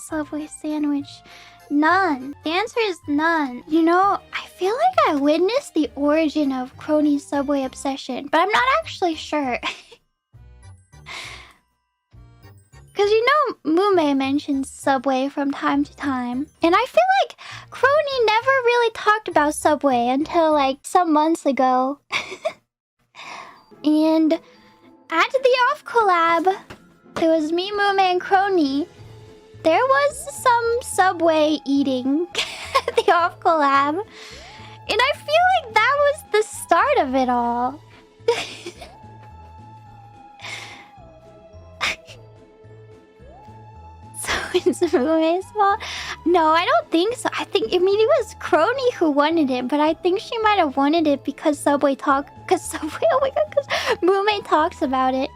Subway sandwich? None. The answer is none. You know, I feel like I witnessed the origin of Kronii's Subway obsession, but I'm not actually sure. Because you know, Mumei mentions Subway from time to time. And I feel like Kronii never really talked about Subway until like some months ago. And at the off collab, it was me, Mumei, and Kronii. There was some Subway eating at the off collab. And I feel like that was the start of it all. So it's Mumei's fault? No, I don't think so. I mean, it was Kronii who wanted it, but I think she might have wanted it because Subway, oh my god, because Mumei talks about it.